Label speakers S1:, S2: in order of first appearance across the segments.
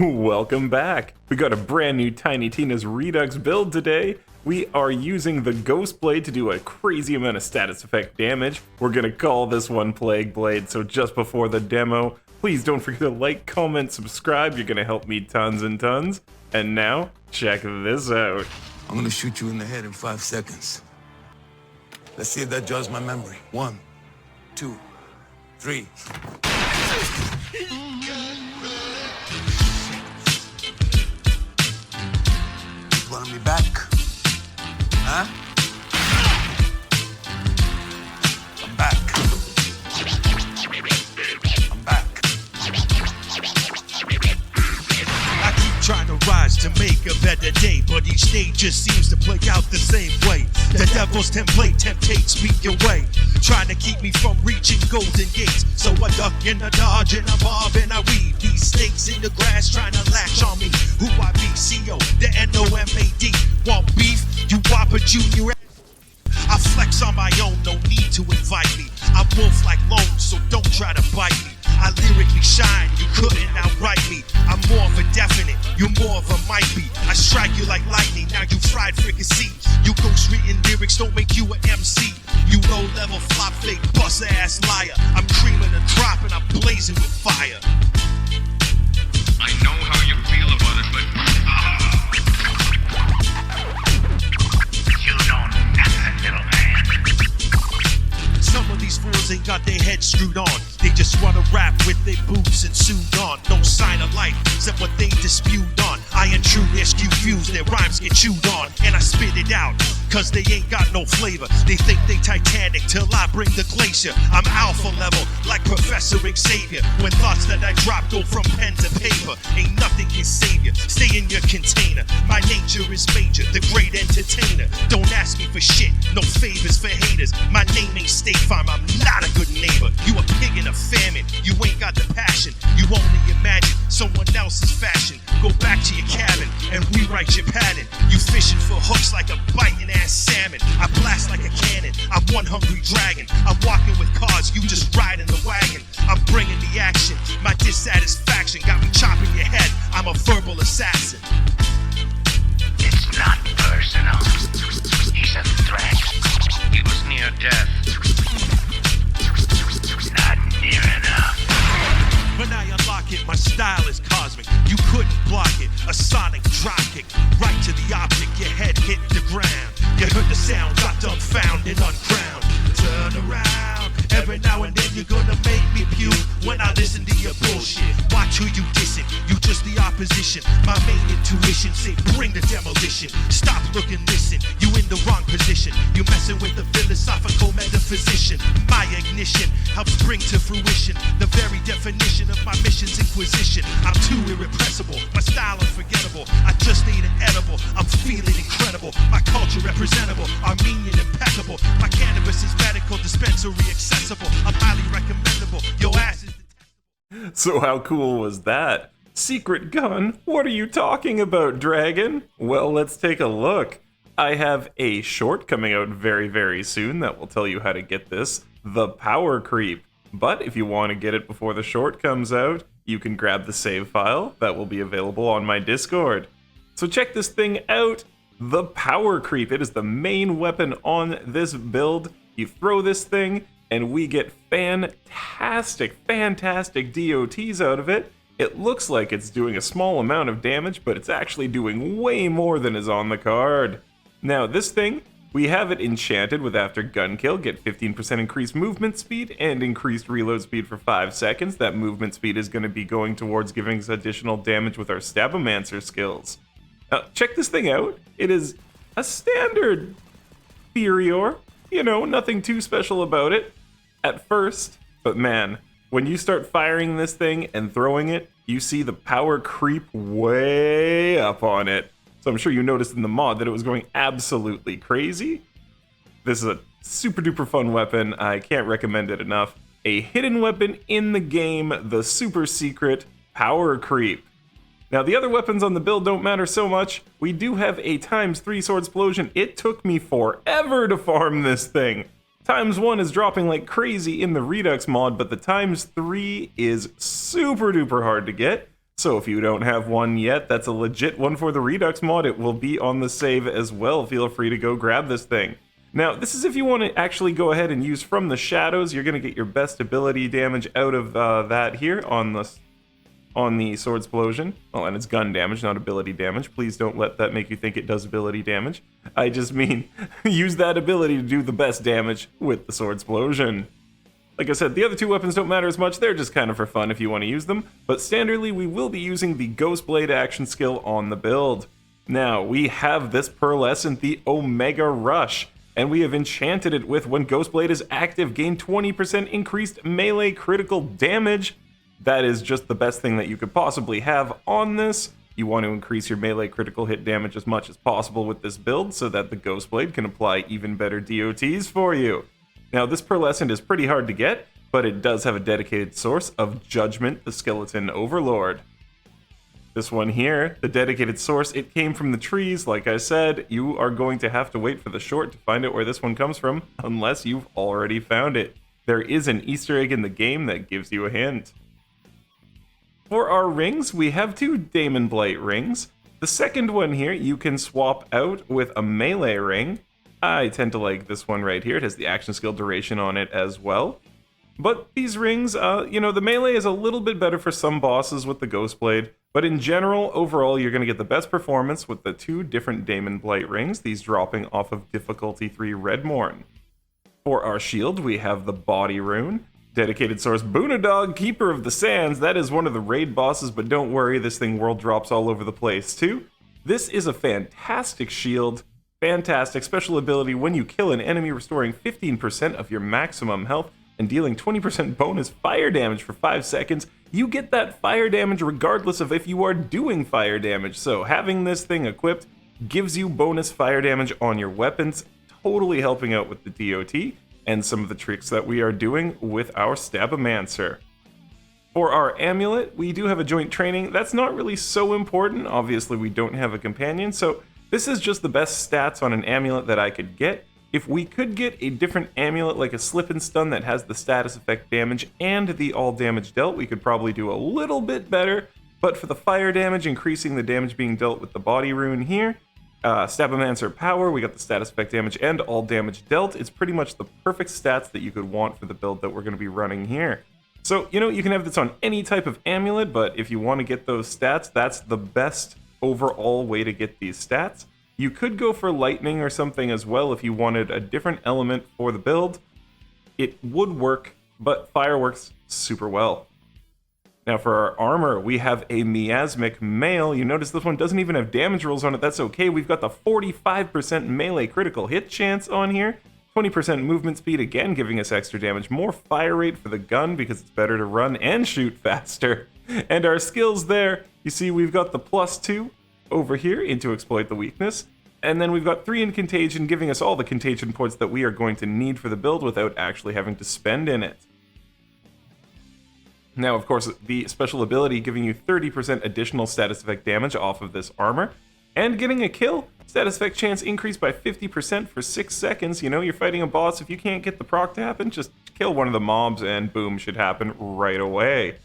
S1: Welcome back! We got a brand new Tiny Tina's Redux build today. We are using the Ghost Blade to do a crazy amount of status effect damage. We're gonna call this one Plague Blade, so just before the demo, please don't forget to like, comment, subscribe. You're gonna help me tons and tons. And now, check this out.
S2: I'm gonna shoot you in the head in 5 seconds. Let's see if that jogs my memory. 1, 2, 3. Want me back? Huh? I'm back. I'm back.
S3: I keep trying to rise to make a better day, but each day just seems to play out the same way. The devil's template temptates me away, trying to keep me from reaching golden gates. So I duck and I dodge and I bob and I weave these snakes in the grass, trying to latch on me. Who I be, CO, the NOMAD. Want beef? You Whopper Junior. I flex on my own, no need to invite me. I'm wolf like lone, so don't try to bite me. I lyrically shine, you couldn't outright me. I'm more of a definite, you're more of a might be. I strike you like lightning, now you fried fricassee. You ghost written lyrics don't make you an MC. You low level flop fake bust ass liar. I'm creaming the crop and I'm blazing with fire.
S4: I know how you feel about it, but you know nothing, little man.
S3: Some of these fools ain't got their heads screwed on. They just wanna rap with their boots and suit on. No sign of life except what they dispute on. I intrude, SQ fuse, their rhymes get chewed on. And I spit it out, cause they ain't got no flavor. They think they Titanic till I bring the glacier. I'm alpha level, like Professor Xavier. When thoughts that I drop go from pen to paper, ain't nothing can save you. Stay in your container. My nature is major, the great entertainer. Don't ask me for shit, no favors for haters. My name ain't State Farm, I'm not a good neighbor. You a pig in a famine, you ain't got the passion. You only imagine someone else's fashion. Go back to your cabin and rewrite your pattern. You fishing for hooks like a biting ass salmon. I blast like a cannon, I'm one hungry dragon. I'm walking with cars, you just riding the wagon. I'm bringing the action, my dissatisfaction got me chopping your head. I'm a verbal assassin.
S4: It's not personal. He's a threat. He was near death. Not near enough.
S3: When I unlock it, my style is cosmic. You couldn't block it. A sonic drop kick, right to the object. Your head hit the ground. You heard the sound, got dumbfounded, uncrowned. Turn around. Every now and then you're gonna make me puke when I listen to your bullshit. Watch who you dissing. You just the opposition. My main intuition say bring the demolition. Stop looking, listen. You in the wrong position. You messing with the philosophical metaphysician. My ignition helps bring to fruition the very definition of my mission's inquisition. I'm too irrepressible, my style unforgettable. I just need an edible, I'm feeling incredible. My culture representable, Armenian impeccable. My cannabis is medical, dispensary accessible. I'm highly recommendable, your ass is detestable.
S1: So how cool was that? Secret gun? What are you talking about, Dragon? Well, let's take a look. I have a short coming out very, very soon that will tell you how to get this, the Power Creep. But if you want to get it before the short comes out, you can grab the save file that will be available on my Discord. So check this thing out, the Power Creep. It is the main weapon on this build. You throw this thing, and we get fantastic DoTs out of it. It looks like it's doing a small amount of damage, but it's actually doing way more than is on the card. Now this thing, we have it enchanted with after gun kill, get 15% increased movement speed and increased reload speed for 5 seconds. That movement speed is going to be going towards giving us additional damage with our Stabbomancer skills. Check this thing out. It is a standard inferior, you know, nothing too special about it at first, but man, when you start firing this thing and throwing it, you see the power creep way up on it. So I'm sure you noticed in the mod that it was going absolutely crazy. This is a super duper fun weapon. I can't recommend it enough. A hidden weapon in the game, the super secret Power Creep. Now the other weapons on the build don't matter so much. We do have a ×3 sword explosion. It took me forever to farm this thing. ×1 is dropping like crazy in the Redux mod, but the ×3 is super duper hard to get. So if you don't have one yet, that's a legit one for the Redux mod. It will be on the save as well. Feel free to go grab this thing. Now, this is if you want to actually go ahead and use From the Shadows. You're going to get your best ability damage out of that here on the Sword Explosion. Well, and it's gun damage, not ability damage. Please don't let that make you think it does ability damage. I just mean, use that ability to do the best damage with the Sword Explosion. Like I said, the other two weapons don't matter as much. They're just kind of for fun if you want to use them. But standardly, we will be using the Ghost Blade action skill on the build. Now, we have this pearlescent, the Omega Rush. And we have enchanted it with, when Ghostblade is active, gain 20% increased melee critical damage. That is just the best thing that you could possibly have on this. You want to increase your melee critical hit damage as much as possible with this build so that the Ghostblade can apply even better DOTs for you. Now, this pearlescent is pretty hard to get, but it does have a dedicated source of Judgment, the Skeleton Overlord. This one here, the dedicated source, it came from the trees. Like I said, you are going to have to wait for the short to find out where this one comes from, unless you've already found it. There is an Easter egg in the game that gives you a hint. For our rings, we have two Daemon Blight rings. The second one here, you can swap out with a melee ring. I tend to like this one right here. It has the action skill duration on it as well. But these rings, the melee is a little bit better for some bosses with the Ghostblade. But in general, overall, you're going to get the best performance with the two different Daemon Blight rings, these dropping off of difficulty 3 Redmorn. For our shield, we have the Body Rune. Dedicated source, Boonadog, Keeper of the Sands. That is one of the raid bosses, but don't worry, this thing world drops all over the place too. This is a fantastic shield. Fantastic special ability when you kill an enemy, restoring 15% of your maximum health and dealing 20% bonus fire damage for 5 seconds. You get that fire damage regardless of if you are doing fire damage. So having this thing equipped gives you bonus fire damage on your weapons, totally helping out with the DoT and some of the tricks that we are doing with our Stabbomancer. For our amulet, we do have a joint training. That's not really so important. Obviously, we don't have a companion, so this is just the best stats on an amulet that I could get. If we could get a different amulet like a Slip and Stun that has the status effect damage and the all damage dealt, we could probably do a little bit better. But for the fire damage, increasing the damage being dealt with the Body Rune here, Stabbomancer Power, we got the status effect damage and all damage dealt. It's pretty much the perfect stats that you could want for the build that we're going to be running here. So, you can have this on any type of amulet, but if you want to get those stats, that's the best overall way to get these stats. You could go for lightning or something as well if you wanted a different element for the build. It would work, but fire works super well. Now for our armor, we have a Miasmic Mail. You notice this one doesn't even have damage rolls on it. That's okay. We've got the 45% melee critical hit chance on here. 20% movement speed, again giving us extra damage. More fire rate for the gun because it's better to run and shoot faster. And our skills there, you see we've got the +2 over here into exploit the weakness. And then we've got 3 in contagion, giving us all the contagion points that we are going to need for the build without actually having to spend in it. Now, of course, the special ability giving you 30% additional status effect damage off of this armor. And getting a kill, status effect chance increased by 50% for 6 seconds. You're fighting a boss, if you can't get the proc to happen, just kill one of the mobs and boom, should happen right away.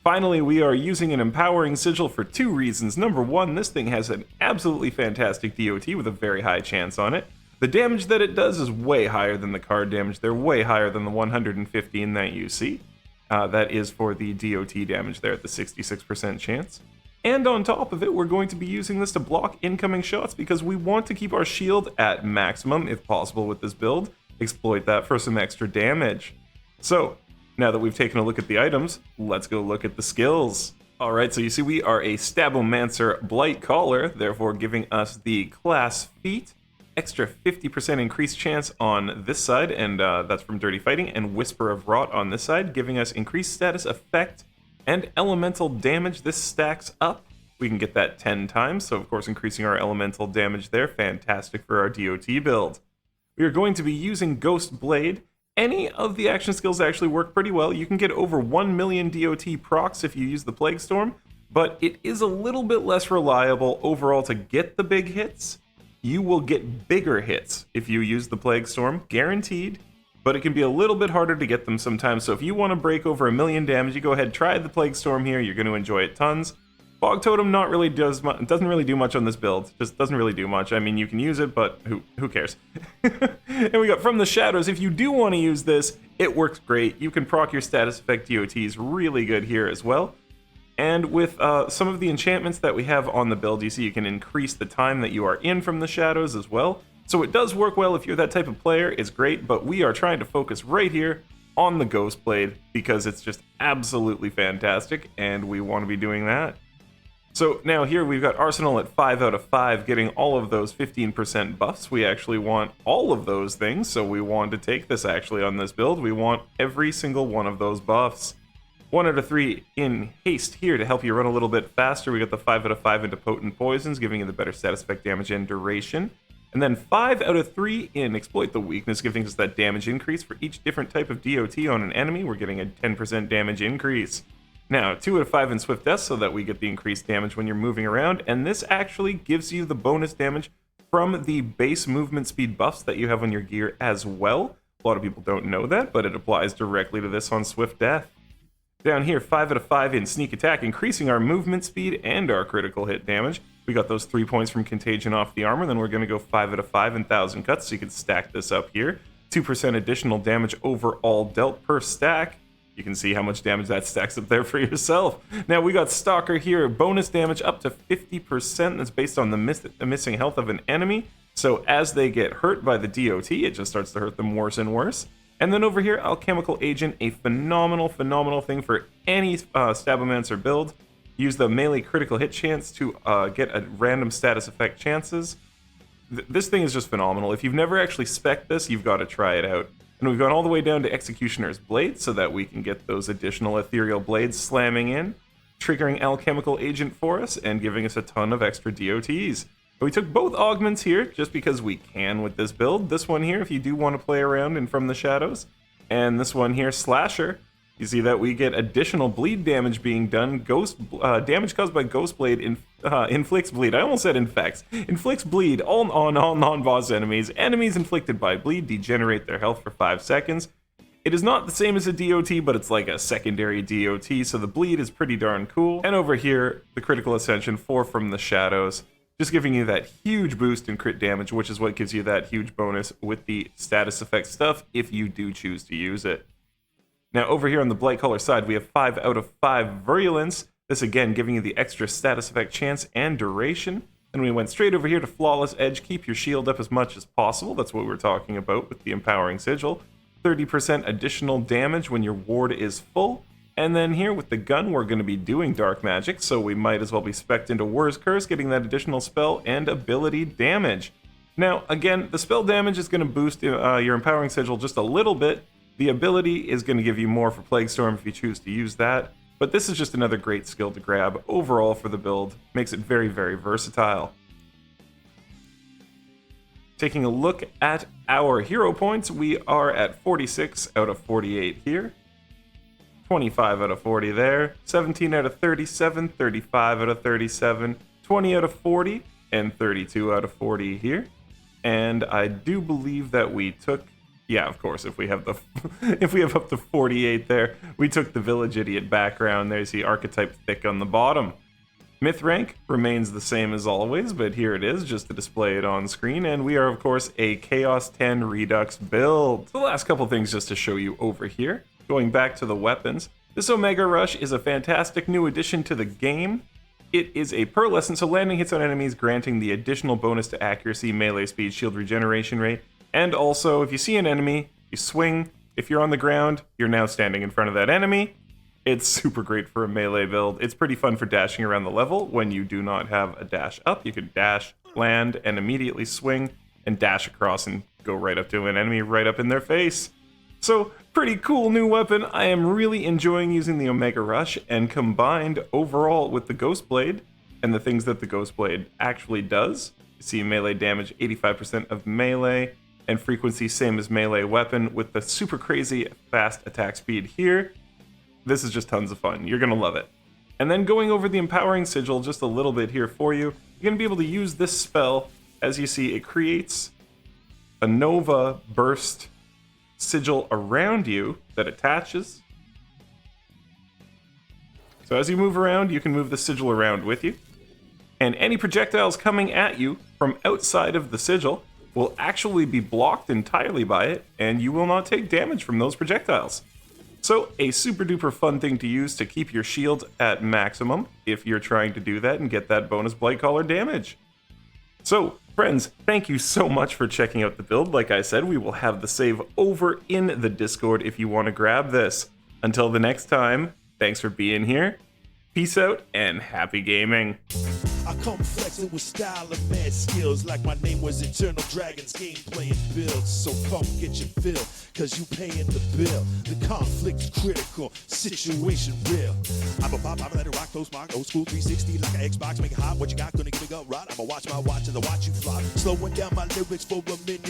S1: Finally, we are using an empowering sigil for 2 reasons. Number 1, this thing has an absolutely fantastic DoT with a very high chance on it. The damage that it does is way higher than the card damage. They're way higher than the 115 that you see. That is for the DoT damage there at the 66% chance. And on top of it, we're going to be using this to block incoming shots because we want to keep our shield at maximum if possible with this build. Exploit that for some extra damage. So, now that we've taken a look at the items, let's go look at the skills. Alright, so you see we are a Stabbomancer Blightcaller, therefore giving us the class feat. Extra 50% increased chance on this side, and that's from Dirty Fighting, and Whisper of Rot on this side, giving us increased status effect and elemental damage. This stacks up. We can get that 10 times, so of course increasing our elemental damage there. Fantastic for our DoT build. We are going to be using Ghost Blade. Any of the action skills actually work pretty well. You can get over 1 million DoT procs if you use the Plague Storm, but it is a little bit less reliable overall to get the big hits. You will get bigger hits if you use the Plague Storm, guaranteed, but it can be a little bit harder to get them sometimes. So if you want to break over 1,000,000 damage, you go ahead, try the Plague Storm here. You're going to enjoy it tons. Fog Totem not really doesn't really do much on this build. Just doesn't really do much. I mean, you can use it, but who cares? And we got From the Shadows. If you do want to use this, it works great. You can proc your status effect DOTs really good here as well. And with some of the enchantments that we have on the build, you see you can increase the time that you are in From the Shadows as well. So it does work well if you're that type of player. It's great, but we are trying to focus right here on the Ghost Blade because it's just absolutely fantastic, and we want to be doing that. So now here we've got Arsenal at 5 out of 5, getting all of those 15% buffs. We actually want all of those things, so we want to take this actually on this build. We want every single one of those buffs. 1 out of 3 in Haste here to help you run a little bit faster. We got the 5 out of 5 into Potent Poisons, giving you the better status effect damage and duration. And then 5 out of 3 in Exploit the Weakness, giving us that damage increase for each different type of DOT on an enemy. We're getting a 10% damage increase. Now, 2 out of 5 in Swift Death so that we get the increased damage when you're moving around, and this actually gives you the bonus damage from the base movement speed buffs that you have on your gear as well. A lot of people don't know that, but it applies directly to this on Swift Death. Down here, 5 out of 5 in Sneak Attack, increasing our movement speed and our critical hit damage. We got those 3 points from Contagion off the armor, then we're going to go 5 out of 5 in 1,000 Cuts, so you can stack this up here. 2% additional damage overall dealt per stack. You can see how much damage that stacks up there for yourself. Now we got Stalker here, bonus damage up to 50%. That's based on the missing health of an enemy. So as they get hurt by the DOT, it just starts to hurt them worse and worse. And then over here, Alchemical Agent, a phenomenal thing for any Stabbomancer build. Use the melee critical hit chance to get a random status effect chances. This thing is just phenomenal. If you've never actually spec'd this, you've got to try it out. And we've gone all the way down to Executioner's Blade so that we can get those additional ethereal blades slamming in, triggering Alchemical Agent for us, and giving us a ton of extra DOTs. But we took both augments here just because we can with this build. This one here, if you do want to play around in From the Shadows, and this one here, Slasher. You see that we get additional bleed damage being done. Damage caused by Ghost Blade inflicts bleed. I almost said infects. Inflicts bleed on all non-boss enemies. Enemies inflicted by bleed degenerate their health for 5 seconds. It is not the same as a DOT, but it's like a secondary DOT, so the bleed is pretty darn cool. And over here, the Critical Ascension 4 From the Shadows. Just giving you that huge boost in crit damage, which is what gives you that huge bonus with the status effect stuff if you do choose to use it. Now over here on the Blightcaller side, we have 5 out of 5 Virulence. This again giving you the extra status effect chance and duration. And we went straight over here to Flawless Edge. Keep your shield up as much as possible. That's what we were talking about with the Empowering Sigil. 30% additional damage when your ward is full. And then here with the gun, we're going to be doing Dark Magic, so we might as well be spec'd into War's Curse, getting that additional spell and ability damage. Now, again, the spell damage is going to boost your Empowering Sigil just a little bit. The ability is going to give you more for Plague Storm if you choose to use that. But this is just another great skill to grab overall for the build. Makes it very, very versatile. Taking a look at our hero points, we are at 46 out of 48 here. 25 out of 40 there, 17 out of 37, 35 out of 37, 20 out of 40, and 32 out of 40 here. And I do believe that we took, yeah, of course, if we have up to 48 there, we took the Village Idiot background. There's the Archetype Thick on the bottom. Myth rank remains the same as always, but here it is, just to display it on screen, and we are, of course, a Chaos 10 Redux build. The last couple things just to show you over here. Going back to the weapons, this Omega Rush is a fantastic new addition to the game. It is a pearlescent, so landing hits on enemies, granting the additional bonus to accuracy, melee speed, shield regeneration rate, and also, if you see an enemy, you swing. If you're on the ground, you're now standing in front of that enemy. It's super great for a melee build. It's pretty fun for dashing around the level when you do not have a dash up. You can dash, land, and immediately swing, and dash across and go right up to an enemy, right up in their face. So, pretty cool new weapon. I am really enjoying using the Omega Rush, and combined overall with the Ghost Blade and the things that the Ghost Blade actually does. You see melee damage, 85% of melee, and frequency same as melee weapon with the super crazy fast attack speed here. This is just tons of fun. You're going to love it. And then going over the Empowering Sigil just a little bit here for you, you're going to be able to use this spell. As you see, it creates a Nova Burst sigil around you that attaches. So as you move around, you can move the sigil around with you. And any projectiles coming at you from outside of the sigil will actually be blocked entirely by it, and you will not take damage from those projectiles. So a super duper fun thing to use to keep your shield at maximum if you're trying to do that and get that bonus Blightcaller damage. So friends, thank you so much for checking out the build. Like I said, we will have the save over in the Discord if you want to grab this. Until the next time, thanks for being here. Peace out and happy gaming.
S3: I come flexing with style and mad skills, like my name was Eternal Dragons, gameplay and builds. So come get your fill, cause you paying the bill. The conflict's critical, situation real. I'm a pop, I'm let it rock, close mark, old school 360 like an Xbox, make it hot. What you got, gonna give it go right? I'ma watch my watch as I watch you fly. Slowing down my lyrics for a minute.